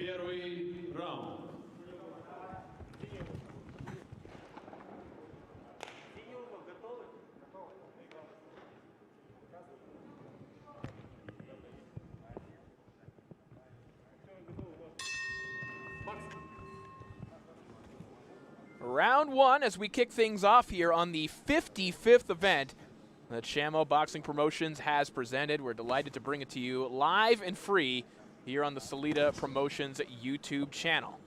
Первый раунд. Round one as we kick things off here on the 55th event that Shamo Boxing Promotions has presented. We're delighted to bring it to you live and free here on the Salida Promotions YouTube channel.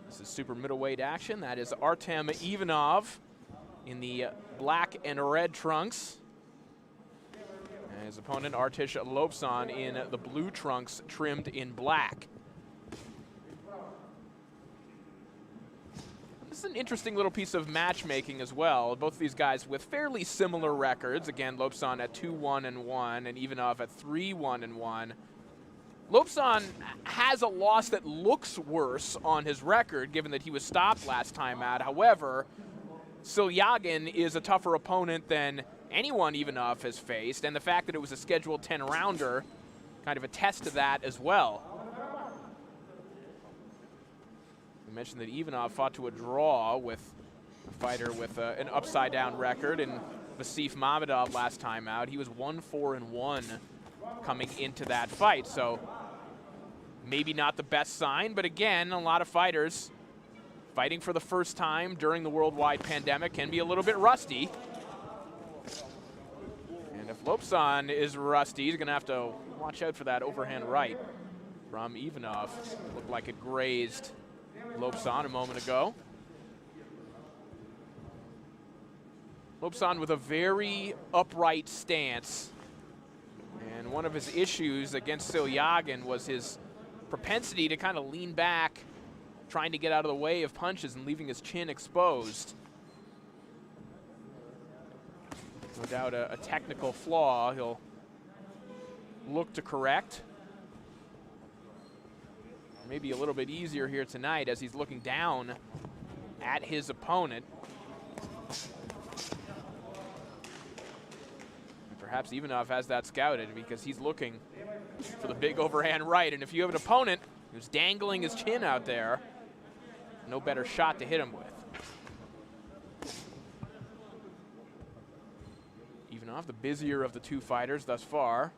This is super middleweight action. That is Artem Ivanov in the black and red trunks. And his opponent Artysh Lopsan in the blue trunks trimmed in black. This is an interesting little piece of matchmaking as well. Both of these guys with fairly similar records. Again, Lopsan at 2-1-1 and Ivanov at 3-1-1. Lopsan has a loss that looks worse on his record, given that he was stopped last time out. However, Silyagin is a tougher opponent than anyone Ivanov has faced, and the fact that it was a scheduled 10-rounder kind of attests to that as well. We mentioned that Ivanov fought to a draw with a fighter with an upside-down record in Vasif Mamedov last time out. He was 1-4-1 coming into that fight, so maybe not the best sign, but again, a lot of fighters fighting for the first time during the worldwide pandemic can be a little bit rusty. And if Lopsan is rusty, he's going to have to watch out for that overhand right from Ivanov. Looked like it grazed Lopsan a moment ago. Lopsan with a very upright stance. And one of his issues against Silyagin was his propensity to kind of lean back, trying to get out of the way of punches and leaving his chin exposed. No doubt a technical flaw he'll look to correct. Maybe a little bit easier here tonight as he's looking down at his opponent. And perhaps Ivanov has that scouted because he's looking for the big overhand right. And if you have an opponent who's dangling his chin out there, no better shot to hit him with. Ivanov, the busier of the two fighters thus far.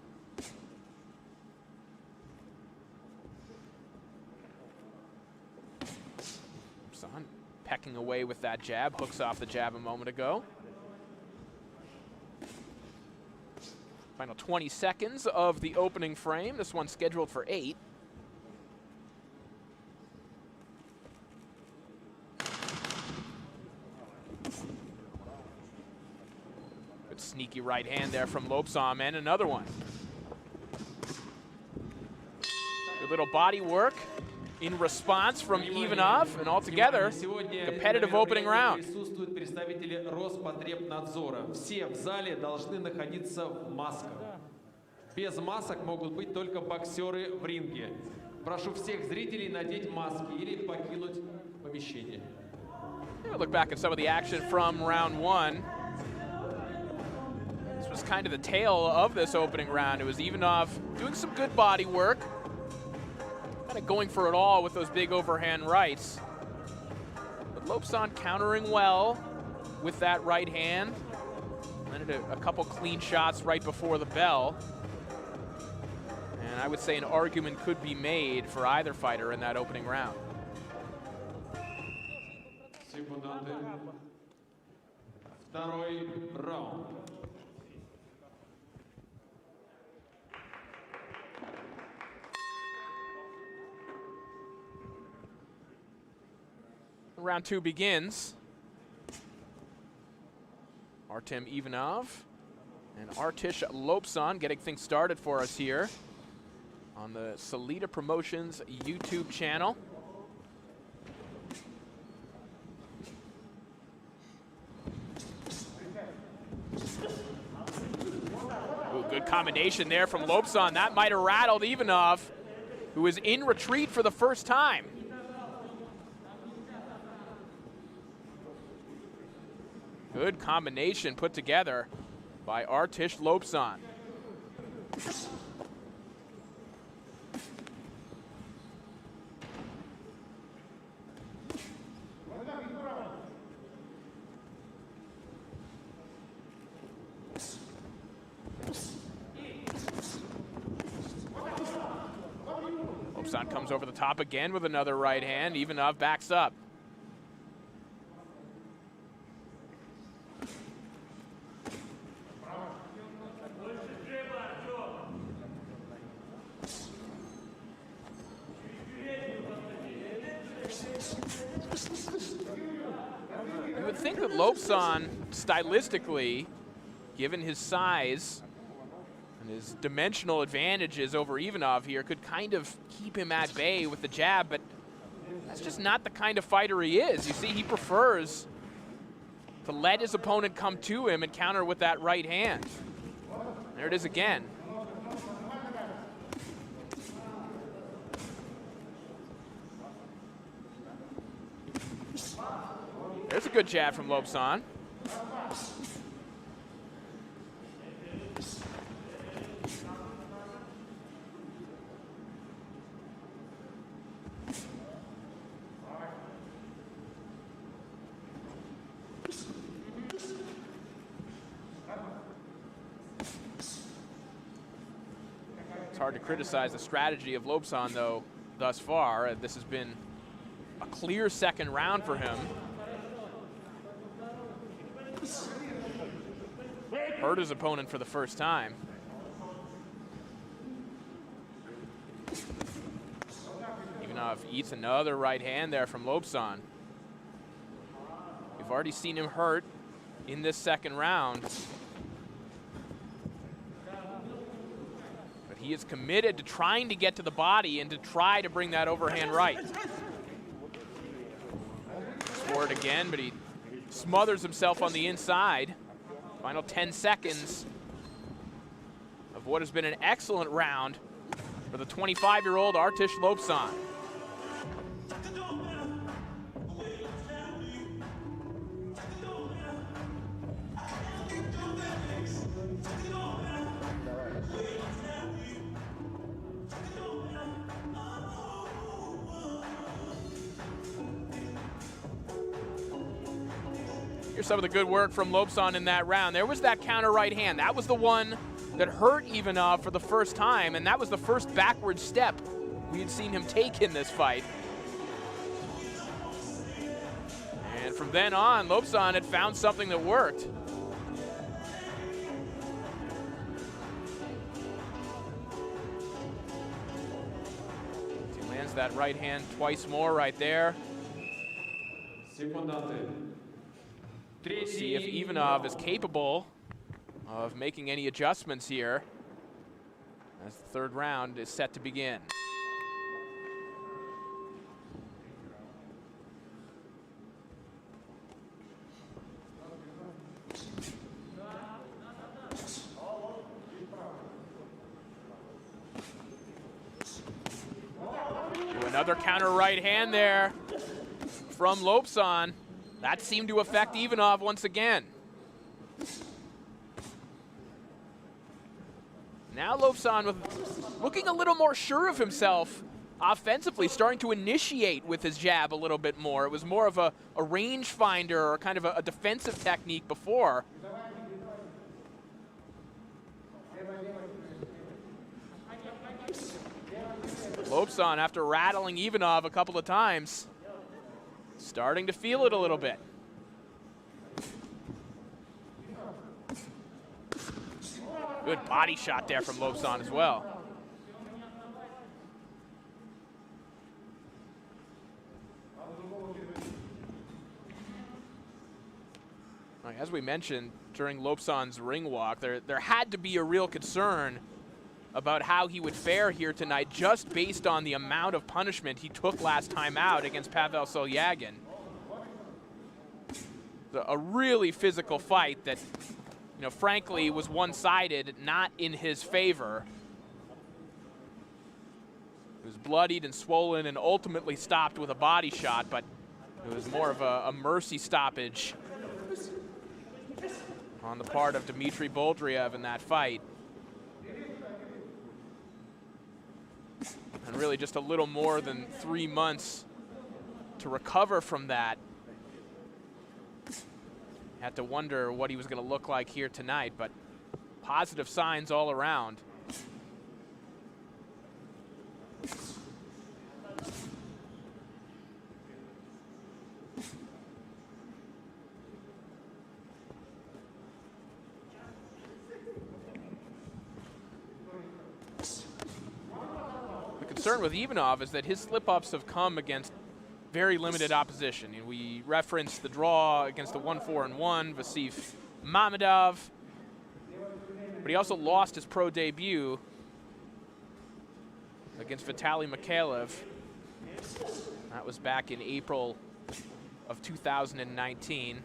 Lopsan pecking away with that jab, hooks off the jab a moment ago. Final 20 seconds of the opening frame. This one's scheduled for 8. Good sneaky right hand there from Lopsan, and another one. Good little body work in response from Ivanov, and altogether, competitive opening round. Присутствуют представители Роспотребнадзора. Все в зале должны находиться в масках. Без масок могут быть только боксеры в ринге. Прошу всех зрителей надеть маски или покинуть помещение. We'll look back at some of the action from round one. This was kind of the tail of this opening round. It was Ivanov doing some good body work, kind of going for it all with those big overhand rights. But Lopsan countering well with that right hand. Landed a couple clean shots right before the bell. And I would say an argument could be made for either fighter in that opening round. Второй раунд. Round two begins. Artem Ivanov and Artysh Lopsan getting things started for us here on the Salida Promotions YouTube channel. Ooh, good combination there from Lopsan. That might have rattled Ivanov, who is in retreat for the first time. Good combination put together by Artysh Lopsan. Lopsan comes over the top again with another right hand. Ivanov backs up. You would think that Lopsan, stylistically, given his size and his dimensional advantages over Ivanov here, could kind of keep him at bay with the jab, but that's just not the kind of fighter he is. You see, he prefers to let his opponent come to him and counter with that right hand. There it is again. There's a good jab from Lopsan. It's hard to criticize the strategy of Lopsan, though, thus far. This has been a clear second round for him. Hurt his opponent for the first time. Ivanov eats another right hand there from Lopsan. We've already seen him hurt in this second round. But he is committed to trying to get to the body and to try to bring that overhand right. Forward again, but he smothers himself on the inside. Final 10 seconds of what has been an excellent round for the 25-year-old Artysh Lopsan. Here's some of the good work from Lopsan in that round. There was that counter right hand. That was the one that hurt Ivanov for the first time, and that was the first backward step we had seen him take in this fight. And from then on, Lopsan had found something that worked. He lands that right hand twice more right there. See if Ivanov is capable of making any adjustments here as the third round is set to begin. Another counter right hand there from Lopsan. That seemed to affect Ivanov once again. Now Lopsan looking a little more sure of himself offensively, starting to initiate with his jab a little bit more. It was more of a rangefinder or kind of a defensive technique before. Lopsan, after rattling Ivanov a couple of times, starting to feel it a little bit. Good body shot there from Lopsan as well. As we mentioned during Lopsan's ring walk, there had to be a real concern about how he would fare here tonight just based on the amount of punishment he took last time out against Pavel Solyagin. A really physical fight that, frankly was one-sided, not in his favor. It was bloodied and swollen and ultimately stopped with a body shot, but it was more of a mercy stoppage on the part of Dmitry Boldriev in that fight. And really just a little more than 3 months to recover from that. Had to wonder what he was going to look like here tonight, but positive signs all around. concern with Ivanov is that his slip-ups have come against very limited opposition. And we referenced the draw against the 1-4-1 Vasif Mamedov, but he also lost his pro debut against Vitaly Mikhailov. That was back in April of 2019.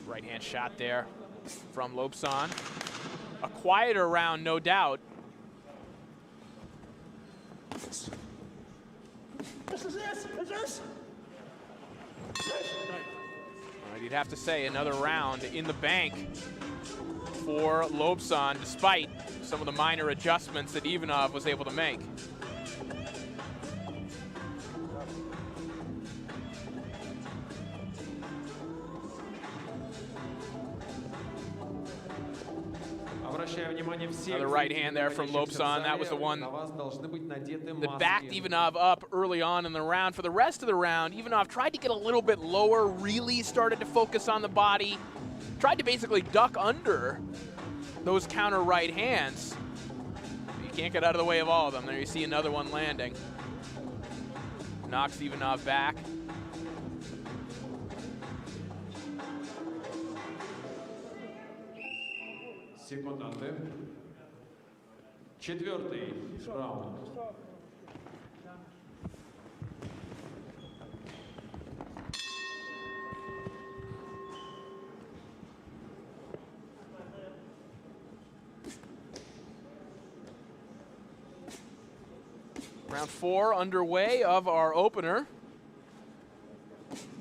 Right-hand shot there from Lopsan. A quieter round, no doubt. You'd have to say another round in the bank for Lopsan, despite some of the minor adjustments that Ivanov was able to make. Another right hand there from Lopsan. That was the one that backed Ivanov up early on in the round. For the rest of the round, Ivanov tried to get a little bit lower, really started to focus on the body, tried to basically duck under those counter right hands. You can't get out of the way of all of them. There you see another one landing. Knocks Ivanov back. Секунданты. Четвертый раунд. Round 4 underway of our opener.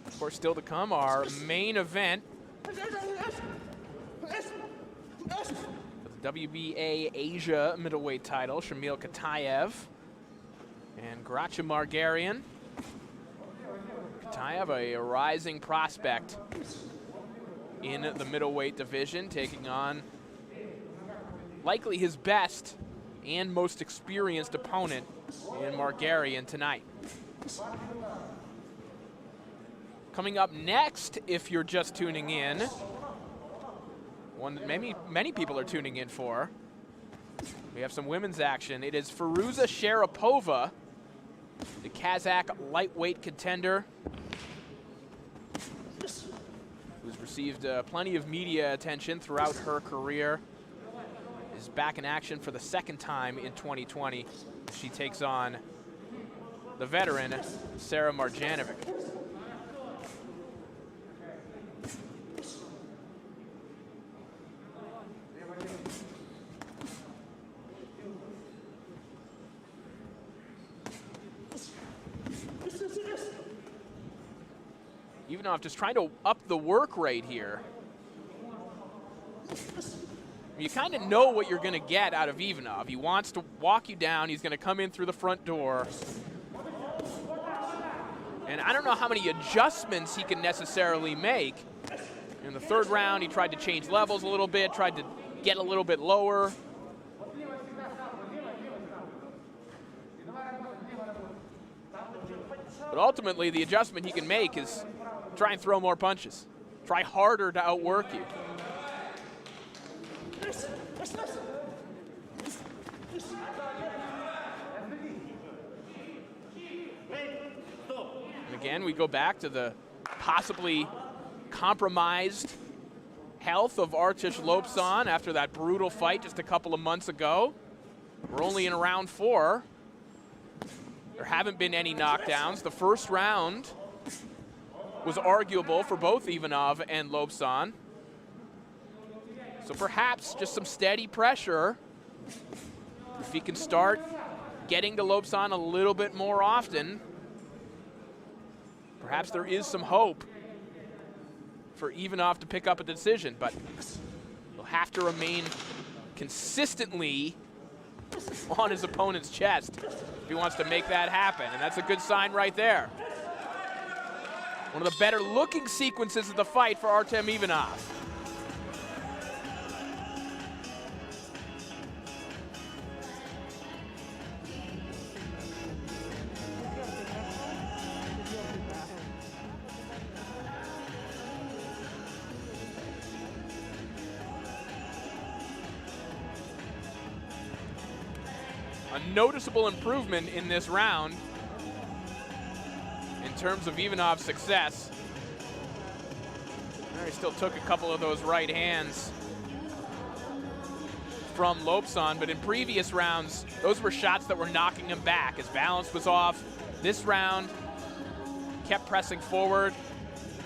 Of course, still to come, our main event. The WBA Asia middleweight title, Shamil Katayev and Gracha Margarian. Katayev, a rising prospect in the middleweight division, taking on likely his best and most experienced opponent in Margarian tonight. Coming up next, if you're just tuning in, one that many people are tuning in for. We have some women's action. It is Firuza Sharapova, the Kazakh lightweight contender, who's received plenty of media attention throughout her career, is back in action for the second time in 2020. She takes on the veteran, Sarah Marjanovic. Ivanov just trying to up the work rate here. You kind of know what you're going to get out of Ivanov. He wants to walk you down. He's going to come in through the front door. And I don't know how many adjustments he can necessarily make. In the third round, he tried to change levels a little bit, tried to get a little bit lower. But ultimately, the adjustment he can make is try and throw more punches. Try harder to outwork you. And again, we go back to the possibly compromised health of Artysh Lopsan after that brutal fight just a couple of months ago. We're only in round 4. There haven't been any knockdowns. The first round was arguable for both Ivanov and Lopsan. So perhaps just some steady pressure. If he can start getting to Lopsan a little bit more often, perhaps there is some hope for Ivanov to pick up a decision, but he'll have to remain consistently on his opponent's chest if he wants to make that happen, and that's a good sign right there. One of the better looking sequences of the fight for Artem Ivanov. a noticeable improvement in this round in terms of Ivanov's success. He still took a couple of those right hands from Lopsan, but in previous rounds, those were shots that were knocking him back. His balance was off. This round, kept pressing forward.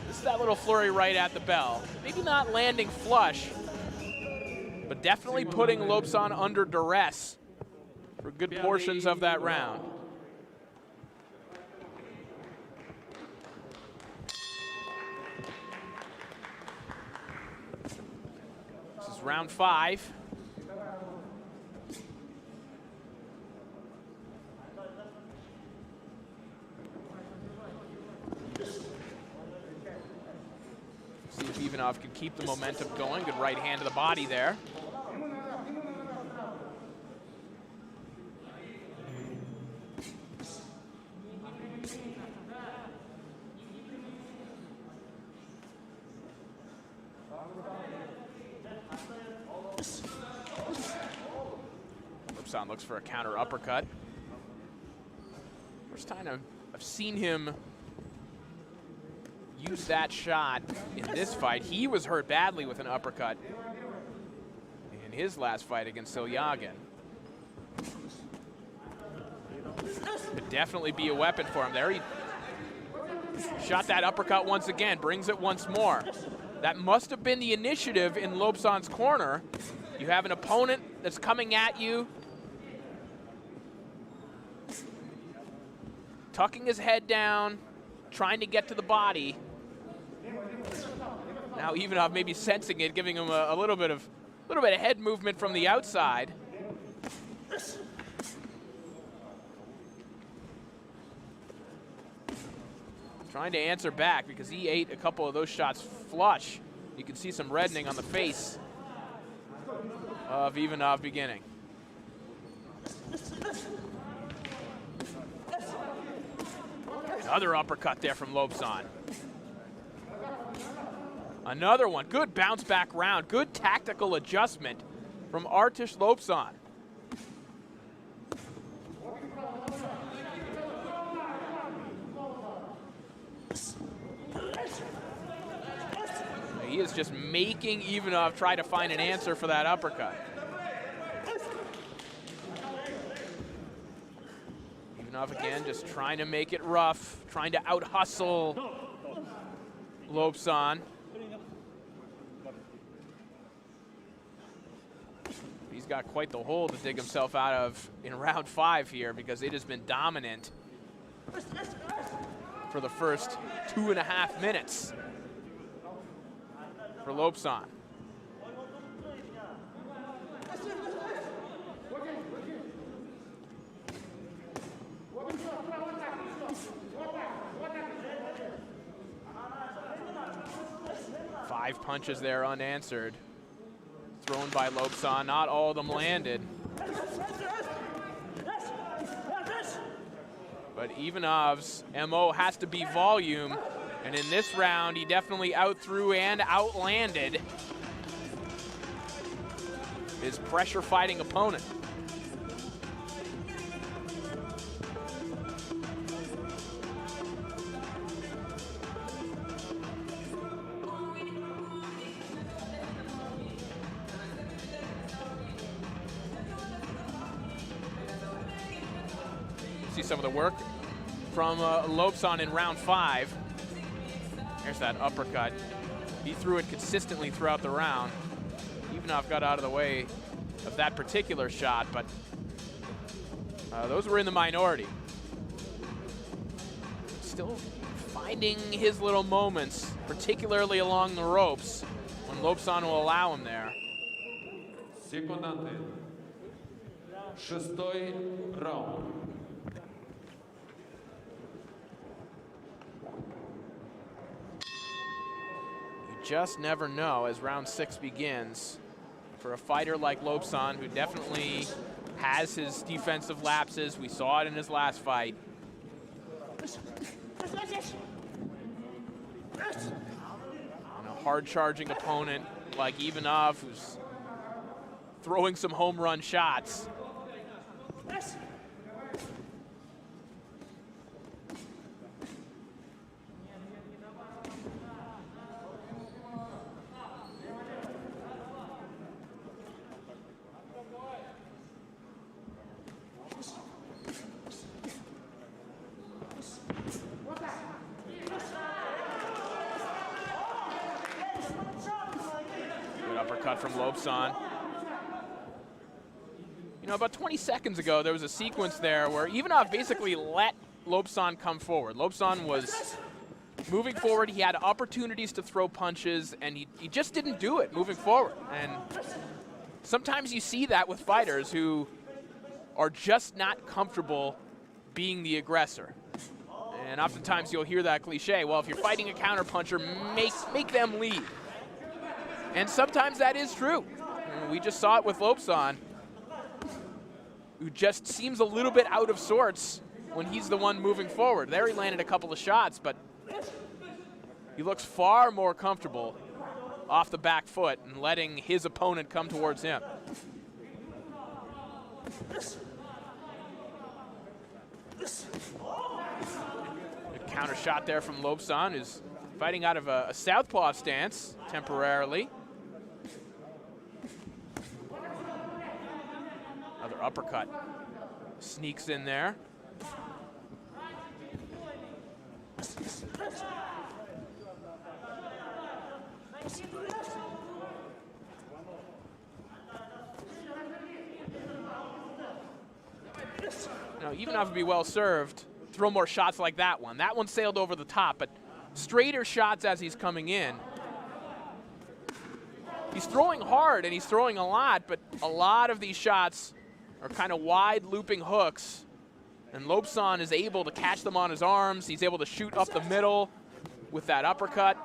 This is that little flurry right at the bell. Maybe not landing flush, but definitely putting Lopsan under duress for good portions of that round. This is round 5. See if Ivanov can keep the momentum going. Good right hand to the body there. Lopsan looks for a counter uppercut. First time I've seen him use that shot in this fight. He was hurt badly with an uppercut in his last fight against Ilyagin. Could definitely be a weapon for him there. He shot that uppercut once again, brings it once more. That must have been the initiative in Lopsan's corner. You have an opponent that's coming at you, tucking his head down, trying to get to the body. Now Ivanov maybe sensing it, giving him a little bit of head movement from the outside. Trying to answer back because he ate a couple of those shots flush. You can see some reddening on the face of Ivanov beginning. Another uppercut there from Lopsan. Another one. Good bounce back round. Good tactical adjustment from Artysh Lopsan. He is just making Ivanov try to find an answer for that uppercut. Ivanov again just trying to make it rough, trying to out-hustle Lopsan. He's got quite the hole to dig himself out of in round 5 here because it has been dominant for the first 2.5 minutes for Lopsan. Five punches there unanswered. Thrown by Lopsan, not all of them landed. But Ivanov's MO has to be volume, and in this round, he definitely outthrew and outlanded his pressure-fighting opponent. See some of the work from Lopsan in round 5. There's that uppercut. He threw it consistently throughout the round. Ivanov got out of the way of that particular shot, but those were in the minority. Still finding his little moments, particularly along the ropes, when Lopsan will allow him there. Секунданты. 6-й раунд. Just never know as round 6 begins for a fighter like Lopsan, who definitely has his defensive lapses. We saw it in his last fight. And a hard-charging opponent like Ivanov, who's throwing some home run shots. Good uppercut from Lopsan. You know, about 20 seconds ago, there was a sequence there where Ivanov basically let Lopsan come forward. Lopsan was moving forward. He had opportunities to throw punches, and he just didn't do it moving forward. And sometimes you see that with fighters who are just not comfortable being the aggressor. And oftentimes you'll hear that cliche, well, if you're fighting a counterpuncher, make them lead. And sometimes that is true. And we just saw it with Lopsan, who just seems a little bit out of sorts when he's the one moving forward. There he landed a couple of shots, but he looks far more comfortable off the back foot and letting his opponent come towards him. Good counter shot there from Lopsan, who's fighting out of a southpaw stance temporarily. Another uppercut sneaks in there. Now, Ivanov would be well served. Throw more shots like that one. That one sailed over the top, but straighter shots as he's coming in. He's throwing hard and he's throwing a lot, but a lot of these shots are kind of wide looping hooks, and Lopsan is able to catch them on his arms. He's able to shoot up the middle with that uppercut.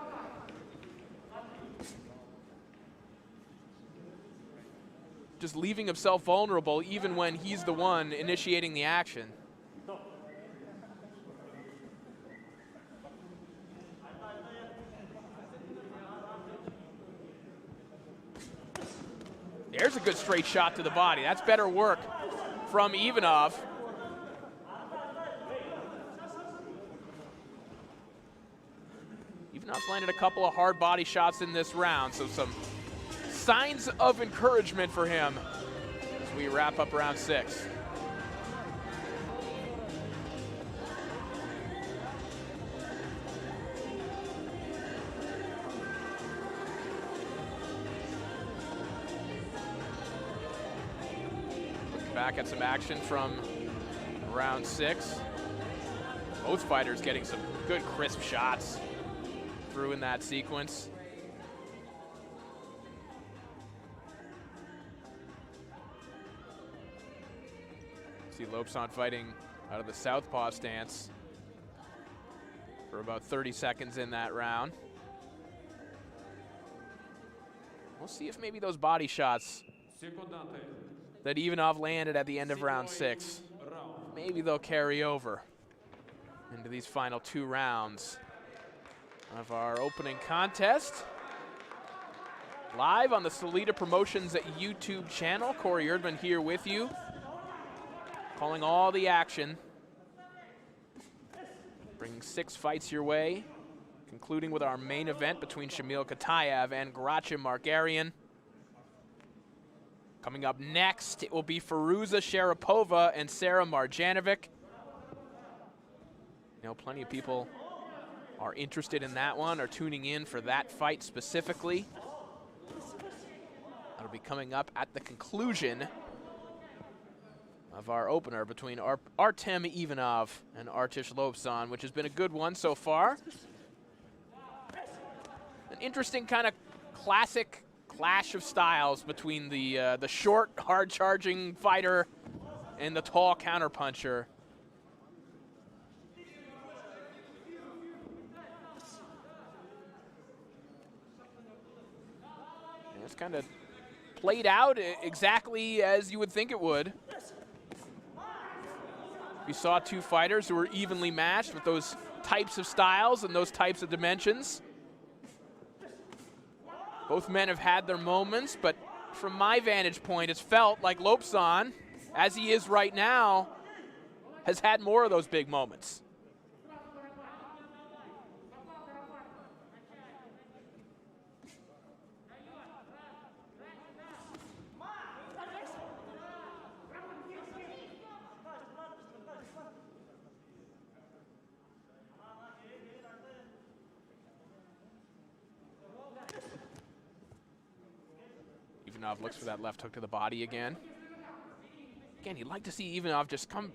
Just leaving himself vulnerable even when he's the one initiating the action. There's a good straight shot to the body. That's better work from Ivanov. Ivanov's landed a couple of hard body shots in this round, so some signs of encouragement for him as we wrap up round 6. Back at some action from round 6. Both fighters getting some good crisp shots through in that sequence. See Lopsan fighting out of the southpaw stance for about 30 seconds in that round. We'll see if maybe those body shots that Ivanov landed at the end of round 6, maybe they'll carry over into these final 2 rounds of our opening contest. Live on the Solita Promotions YouTube channel. Corey Erdman here with you, calling all the action. Bringing 6 fights your way, concluding with our main event between Shamil Katayev and Gracem Margarian. Coming up next, it will be Firuza Sharapova and Sarah Marjanovic. You know, plenty of people are interested in that one, are tuning in for that fight specifically. That'll be coming up at the conclusion of our opener between Artem Ivanov and Artysh Lopsan, which has been a good one so far. An interesting kind of classic clash of styles between the short, hard-charging fighter and the tall counterpuncher. And it's kind of played out exactly as you would think it would. We saw 2 fighters who were evenly matched with those types of styles and those types of dimensions. Both men have had their moments, but from my vantage point, it's felt like Lopsan as he is right now, has had more of those big moments. Ivanov looks for that left hook to the body again. Again, you'd like to see Ivanov just come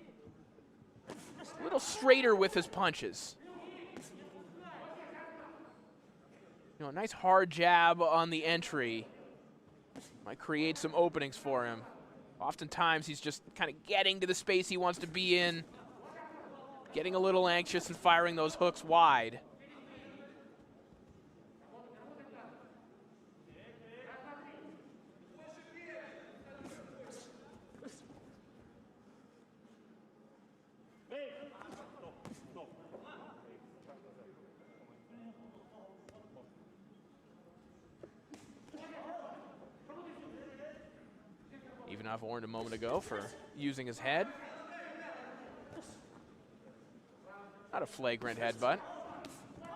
a little straighter with his punches. You know, a nice hard jab on the entry might create some openings for him. Oftentimes, he's just kind of getting to the space he wants to be in, getting a little anxious and firing those hooks wide. Ivanov warned a moment ago for using his head. Not a flagrant headbutt.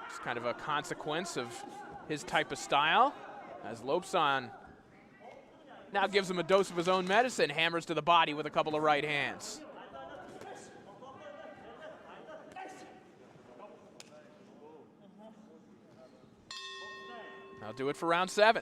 Just kind of a consequence of his type of style. As Lopsan now gives him a dose of his own medicine, hammers to the body with a couple of right hands. That'll do it for round 7.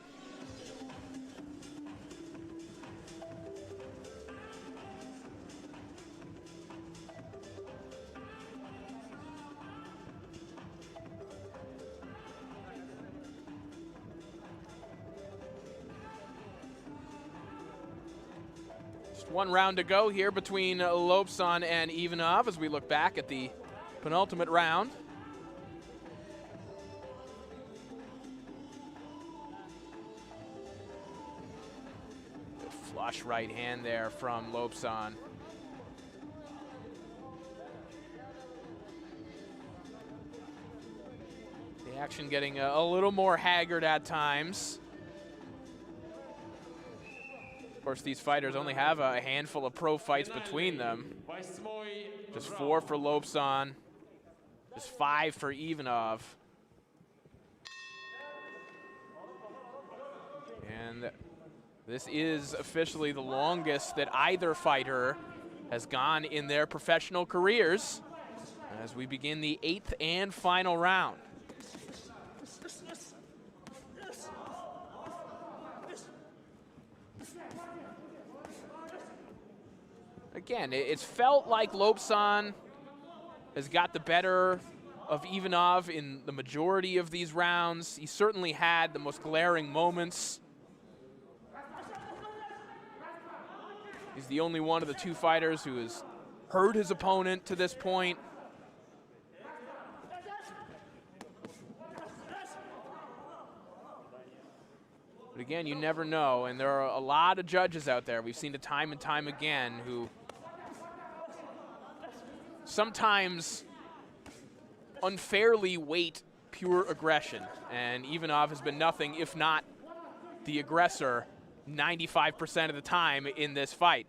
One round to go here between Lopsan and Ivanov as we look back at the penultimate round. Good flush right hand there from Lopsan. The action getting a little more haggard at times. Of course, these fighters only have a handful of pro fights between them. Just 4 for Lopsan, just 5 for Ivanov. And this is officially the longest that either fighter has gone in their professional careers as we begin the 8th and final round. Again, it's felt like Lopsan has got the better of Ivanov in the majority of these rounds. He certainly had the most glaring moments. He's the only one of the two fighters who has hurt his opponent to this point. But again, you never know, and there are a lot of judges out there. We've seen it time and time again who sometimes unfairly weight pure aggression, and Ivanov has been nothing if not the aggressor 95% of the time in this fight.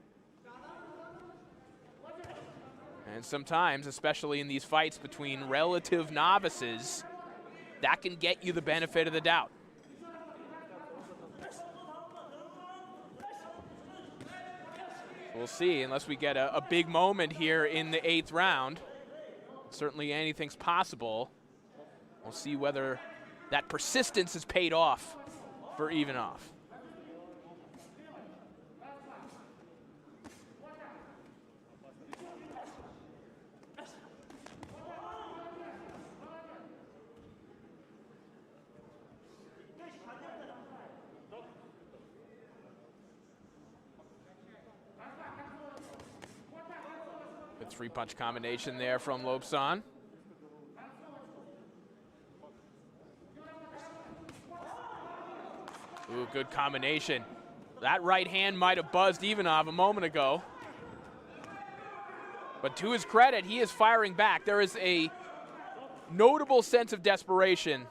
And sometimes, especially in these fights between relative novices, that can get you the benefit of the doubt. We'll see, unless we get a big moment here in the 8th round. Certainly anything's possible. We'll see whether that persistence has paid off for Ivanov. Good 3-punch combination there from Lopsan. Ooh, good combination. That right hand might have buzzed Ivanov a moment ago. But to his credit, he is firing back. There is a notable sense of desperation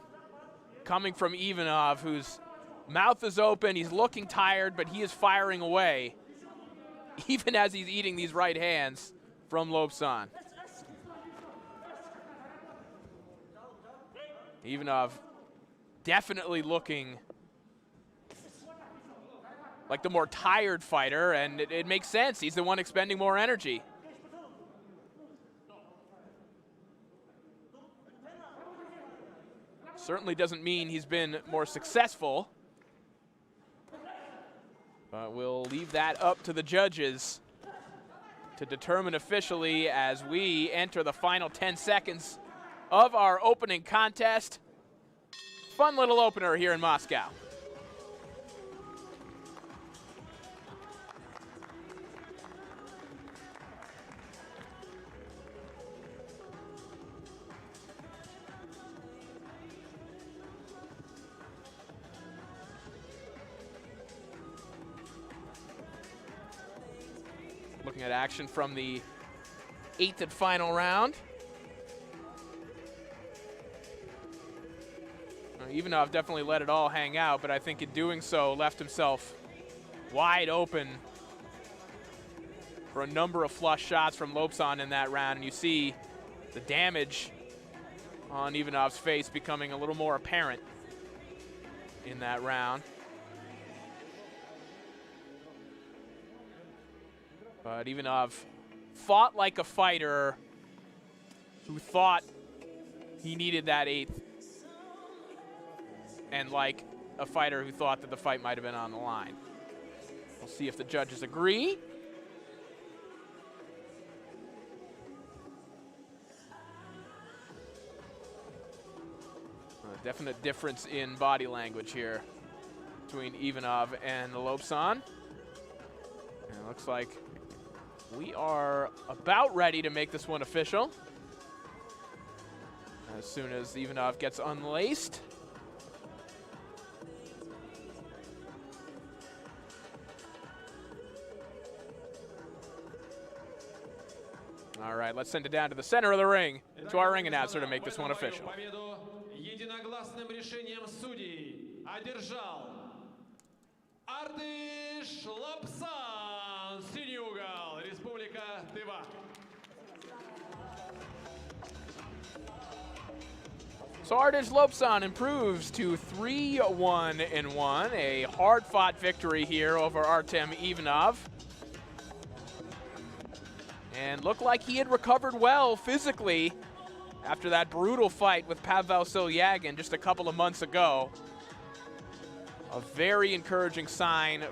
coming from Ivanov, whose mouth is open. He's looking tired, but he is firing away. even as he's eating these right hands from Lopsan. Ivanov definitely looking like the more tired fighter, and it makes sense. He's the one expending more energy. Certainly doesn't mean he's been more successful. But we'll leave that up to the judges to determine officially as we enter the final 10 seconds of our opening contest. Fun little opener here in Moscow. Looking at action from the 8th and final round. Ivanov definitely let it all hang out, but I think in doing so left himself wide open for a number of flush shots from Lopsan in that round. And you see the damage on Ivanov's face becoming a little more apparent in that round. But Ivanov fought like a fighter who thought he needed that 8th, and like a fighter who thought that the fight might have been on the line. We'll see if the judges agree. A definite difference in body language here between Ivanov and Lopsan. And it looks like we are about ready to make this one official. As soon as Ivanov gets unlaced. All right, let's send it down to the center of the ring to our ring announcer to make this one official. Единогласным решением судей одержал Artysh Lopsan, синий угол, Республика Тыва. So Artysh Lopsan improves to 3-1-1, a hard-fought victory here over Artem Ivanov. And looked like he had recovered well physically after that brutal fight with Pavel Silyagin just a couple of months ago. A very encouraging sign for